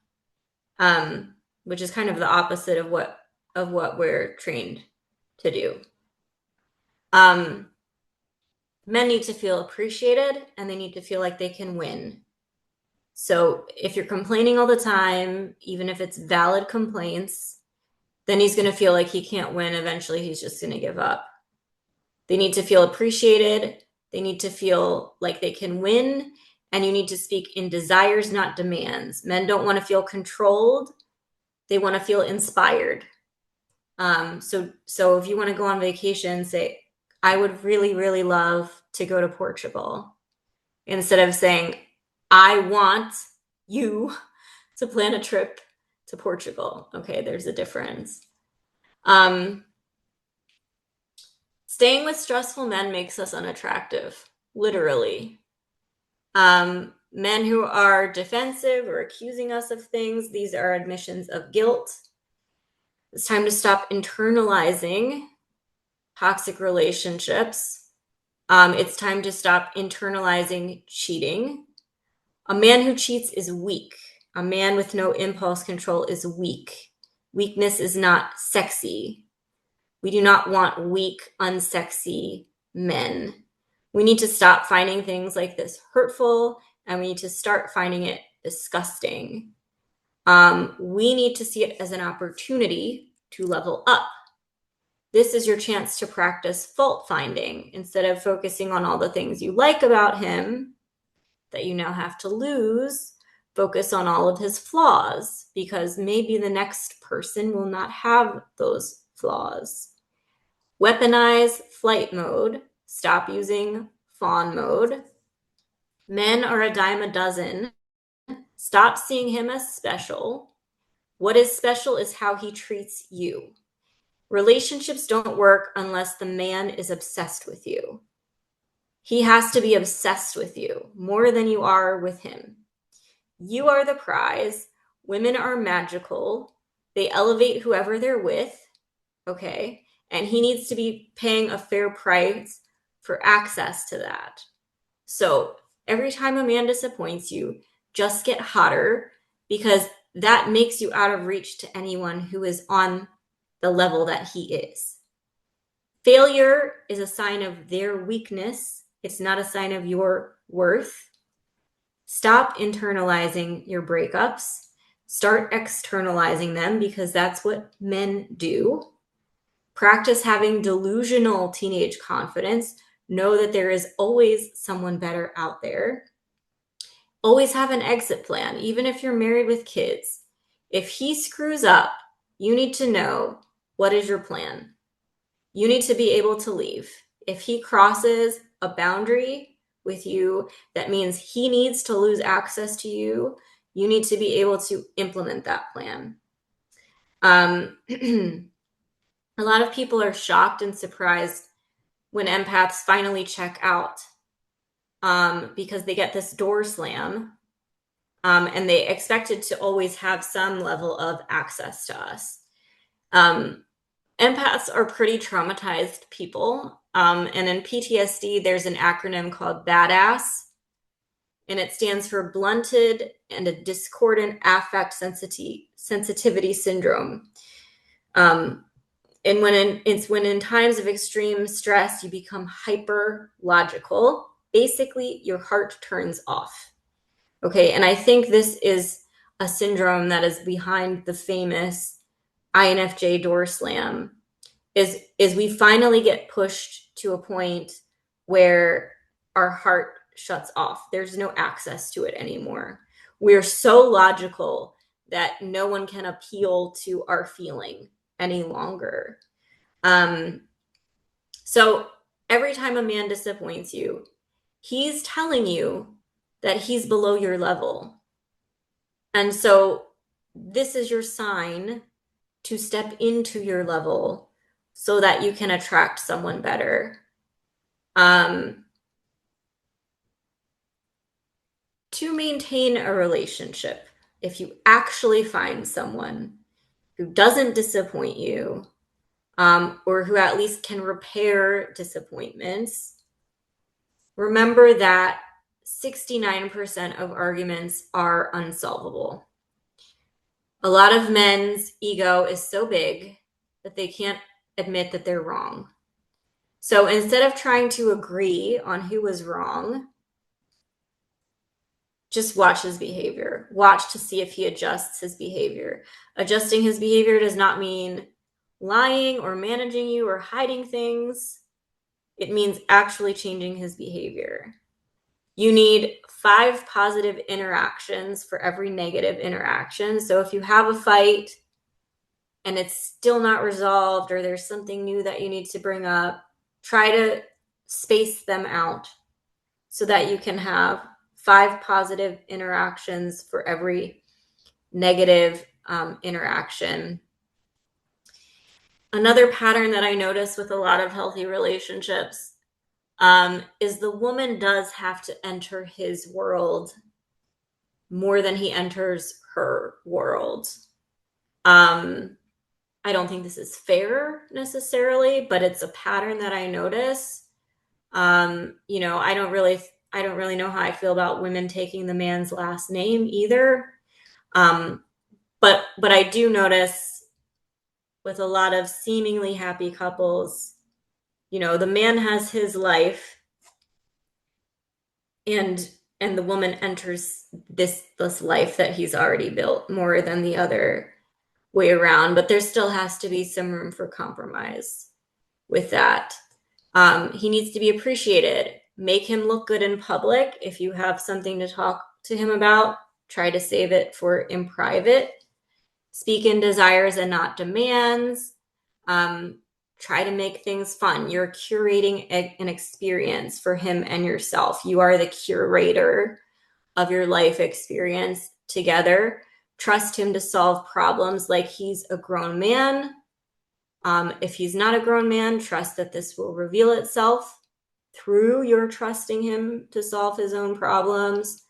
which is kind of the opposite of what we're trained to do. Men need to feel appreciated and they need to feel like they can win. So if you're complaining all the time, even if it's valid complaints, then he's going to feel like he can't win. Eventually, he's just going to give up. They need to feel appreciated. They need to feel like they can win. And you need to speak in desires, not demands. Men don't want to feel controlled. They want to feel inspired. So if you want to go on vacation, say, I would really, really love to go to Portugal. Instead of saying, I want you to plan a trip to Portugal. Okay, there's a difference. Staying with stressful men makes us unattractive, literally. Men who are defensive or accusing us of things, these are admissions of guilt. It's time to stop internalizing toxic relationships. It's time to stop internalizing cheating. A man who cheats is weak. A man with no impulse control is weak. Weakness is not sexy. We do not want weak, unsexy men. We need to stop finding things like this hurtful, and we need to start finding it disgusting. We need to see it as an opportunity to level up. This is your chance to practice fault finding instead of focusing on all the things you like about him that you now have to lose. Focus on all of his flaws, because maybe the next person will not have those flaws. Weaponize flight mode. Stop using fawn mode. Men are a dime a dozen. Stop seeing him as special. What is special is how he treats you. Relationships don't work unless the man is obsessed with you. He has to be obsessed with you more than you are with him. You are the prize. Women are magical. They elevate whoever they're with. Okay. And he needs to be paying a fair price for access to that. So every time a man disappoints you, just get hotter, because that makes you out of reach to anyone who is on the level that he is. Failure is a sign of their weakness. It's not a sign of your worth. Stop internalizing your breakups. Start externalizing them, because that's what men do. Practice having delusional teenage confidence. Know that there is always someone better out there. Always have an exit plan, even if you're married with kids. If he screws up, you need to know, what is your plan? You need to be able to leave. If he crosses a boundary with you, that means he needs to lose access to you. You need to be able to implement that plan. A lot of people are shocked and surprised when empaths finally check out, because they get this door slam, and they expected to always have some level of access to us. Empaths are pretty traumatized people. And in PTSD, there's an acronym called BADASS, and it stands for Blunted and a Discordant Affect Sensitivity Syndrome. And when in times of extreme stress, you become hyper logical. Basically, your heart turns off. Okay, and I think this is a syndrome that is behind the famous INFJ door slam. Is we finally get pushed to a point where our heart shuts off. There's no access to it anymore. We're so logical that no one can appeal to our feeling any longer. So every time a man disappoints you, he's telling you that he's below your level. And so this is your sign to step into your level so that you can attract someone better. To maintain a relationship, if you actually find someone who doesn't disappoint you, or who at least can repair disappointments, remember that 69% of arguments are unsolvable. A lot of men's ego is so big that they can't admit that they're wrong. So instead of trying to agree on who was wrong, just watch his behavior. Watch to see if he adjusts his behavior. Adjusting his behavior does not mean lying or managing you or hiding things. It means actually changing his behavior. You need 5 positive interactions for every negative interaction. So if you have a fight and it's still not resolved, or there's something new that you need to bring up, try to space them out so that you can have 5 positive interactions for every negative interaction. Another pattern that I notice with a lot of healthy relationships is the woman does have to enter his world more than he enters her world. I don't think this is fair necessarily, but it's a pattern that I notice. I don't really know how I feel about women taking the man's last name either. But I do notice with a lot of seemingly happy couples, the man has his life and the woman enters this life that he's already built more than the other way around, but there still has to be some room for compromise with that. He needs to be appreciated. Make him look good in public. If you have something to talk to him about, try to save it for in private. Speak in desires and not demands. Try to make things fun. You're curating an experience for him and yourself. You are the curator of your life experience together. Trust him to solve problems like he's a grown man. If he's not a grown man, trust that this will reveal itself through your trusting him to solve his own problems.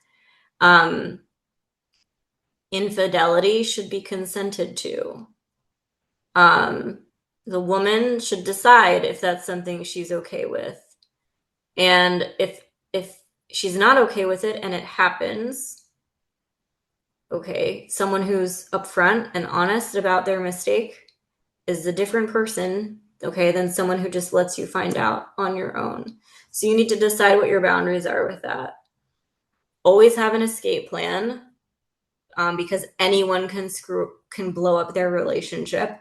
Infidelity should be consented to. The woman should decide if that's something she's okay with. And if she's not okay with it and it happens, okay, someone who's upfront and honest about their mistake is a different person, okay, than someone who just lets you find out on your own. So you need to decide what your boundaries are with that. Always have an escape plan, because anyone can blow up their relationship.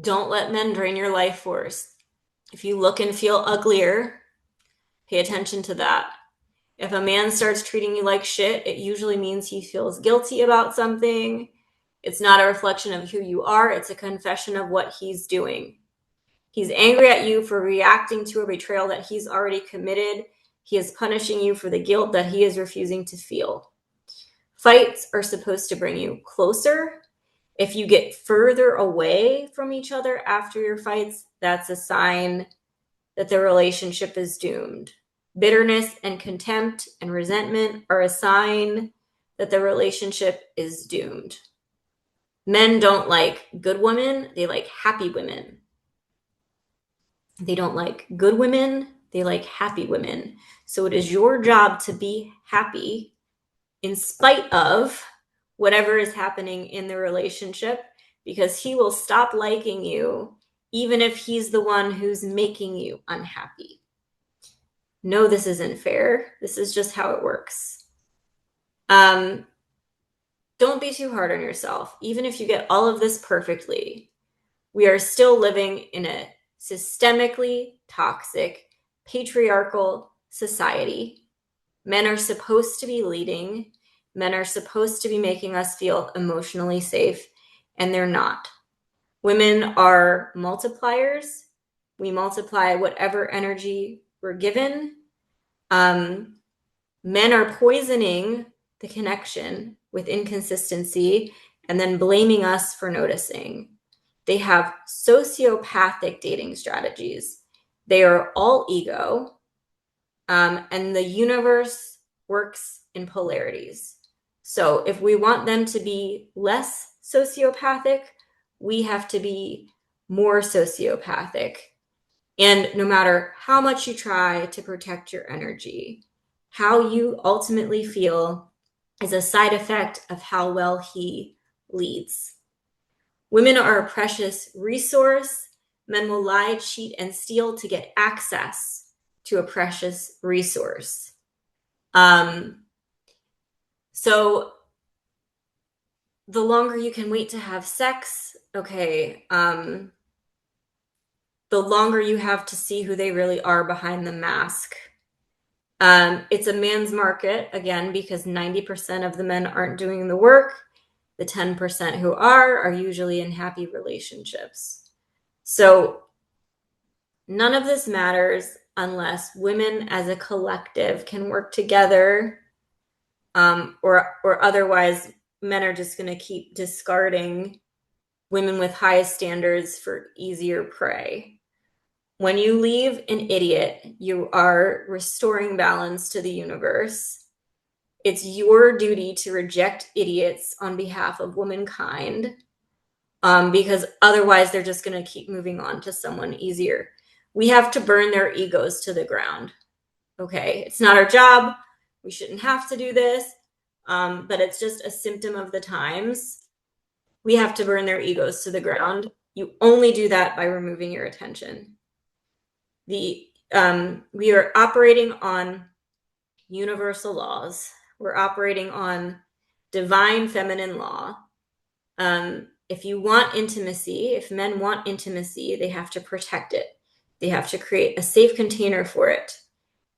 Don't let men drain your life force. If you look and feel uglier, pay attention to that. If a man starts treating you like shit, it usually means he feels guilty about something. It's not a reflection of who you are. It's a confession of what he's doing. He's angry at you for reacting to a betrayal that he's already committed. He is punishing you for the guilt that he is refusing to feel. Fights are supposed to bring you closer. If you get further away from each other after your fights, that's a sign that the relationship is doomed. Bitterness and contempt and resentment are a sign that the relationship is doomed. Men don't like good women, they like happy women. They don't like good women, they like happy women. So it is your job to be happy in spite of whatever is happening in the relationship, because he will stop liking you even if he's the one who's making you unhappy. No, this isn't fair. This is just how it works. Don't be too hard on yourself. Even if you get all of this perfectly, we are still living in a systemically toxic, patriarchal society. Men are supposed to be leading. Men are supposed to be making us feel emotionally safe, and they're not. Women are multipliers. We multiply whatever energy we're given. Men are poisoning the connection with inconsistency and then blaming us for noticing. They have sociopathic dating strategies. They are all ego, and the universe works in polarities. So if we want them to be less sociopathic, we have to be more sociopathic. And no matter how much you try to protect your energy, how you ultimately feel is a side effect of how well he leads. Women are a precious resource. Men will lie, cheat, and steal to get access to a precious resource. So the longer you can wait to have sex, okay, the longer you have to see who they really are behind the mask. It's a man's market, again, because 90% of the men aren't doing the work. The 10% who are usually in happy relationships. So none of this matters unless women as a collective can work together, or otherwise men are just going to keep discarding women with high standards for easier prey. When you leave an idiot, you are restoring balance to the universe. It's your duty to reject idiots on behalf of womankind, because otherwise they're just going to keep moving on to someone easier. We have to burn their egos to the ground. Okay, it's not our job. We shouldn't have to do this, but it's just a symptom of the times. We have to burn their egos to the ground. You only do that by removing your attention. The we are operating on universal laws. We're operating on divine feminine law. If you want intimacy, if men want intimacy, they have to protect it. They have to create a safe container for it.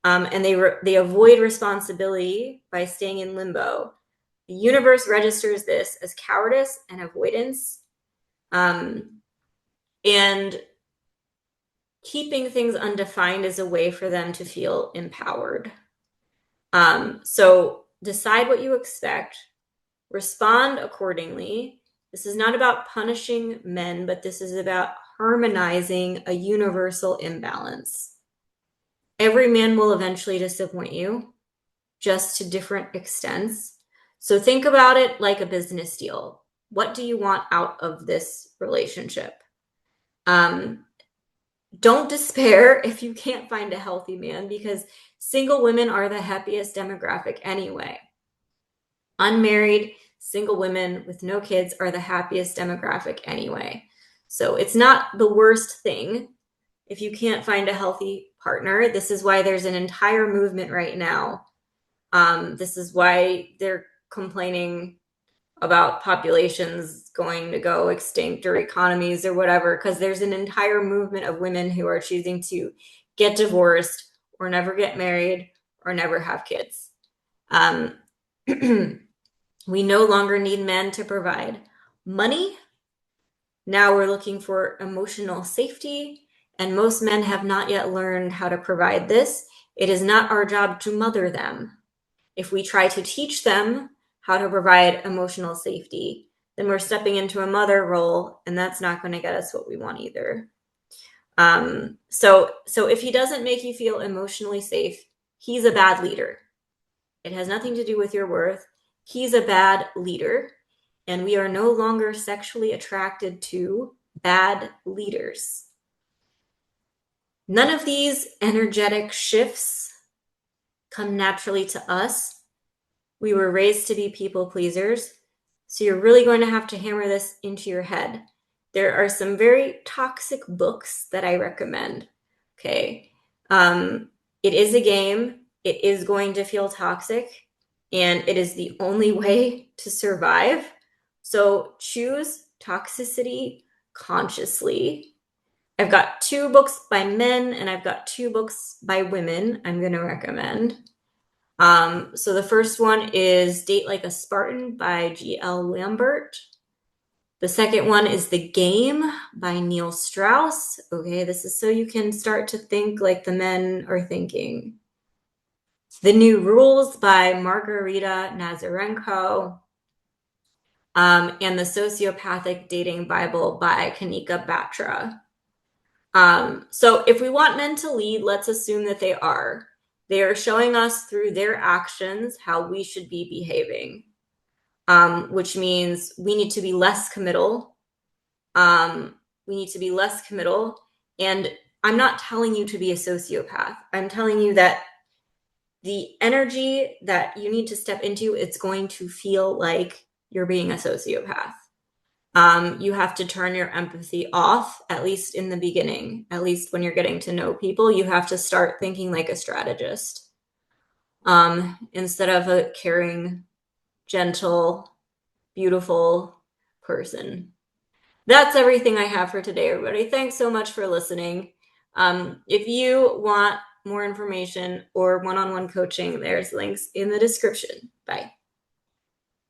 And they avoid responsibility by staying in limbo. The universe registers this as cowardice and avoidance, and keeping things undefined is a way for them to feel empowered. So decide what you expect, respond accordingly. This is not about punishing men, but this is about harmonizing a universal imbalance. Every man will eventually disappoint you, just to different extents. So think about it like a business deal. What do you want out of this relationship? Don't despair if you can't find a healthy man, because single women are the happiest demographic anyway. Unmarried, single women with no kids are the happiest demographic anyway. So it's not the worst thing if you can't find a healthy partner. This is why there's an entire movement right now. This is why they're complaining about populations going to go extinct or economies or whatever, because there's an entire movement of women who are choosing to get divorced or never get married or never have kids. We no longer need men to provide money. Now we're looking for emotional safety, and most men have not yet learned how to provide this. It is not our job to mother them. If we try to teach them how to provide emotional safety, then we're stepping into a mother role, and that's not going to get us what we want either. So if he doesn't make you feel emotionally safe, he's a bad leader. It has nothing to do with your worth. He's a bad leader, and we are no longer sexually attracted to bad leaders. None of these energetic shifts come naturally to us. We were raised to be people pleasers, so you're really going to have to hammer this into your head. There are some very toxic books that I recommend, okay? It is a game. It is going to feel toxic, and it is the only way to survive. So choose toxicity consciously. I've got 2 books by men, and I've got 2 books by women I'm going to recommend. So the first one is Date Like a Spartan by G.L. Lambert. The second one is The Game by Neil Strauss. Okay, this is so you can start to think like the men are thinking. The New Rules by Margarita Nazarenko. And The Sociopathic Dating Bible by Kanika Batra. So if we want men to lead, let's assume that they are. They are showing us through their actions how we should be behaving, which means we need to be less committal. We need to be less committal. And I'm not telling you to be a sociopath. I'm telling you that the energy that you need to step into, it's going to feel like you're being a sociopath. You have to turn your empathy off, at least in the beginning. At least when you're getting to know people, you have to start thinking like a strategist, instead of a caring, gentle, beautiful person. That's everything I have for today, everybody. Thanks so much for listening. If you want more information or one-on-one coaching, there's links in the description. Bye.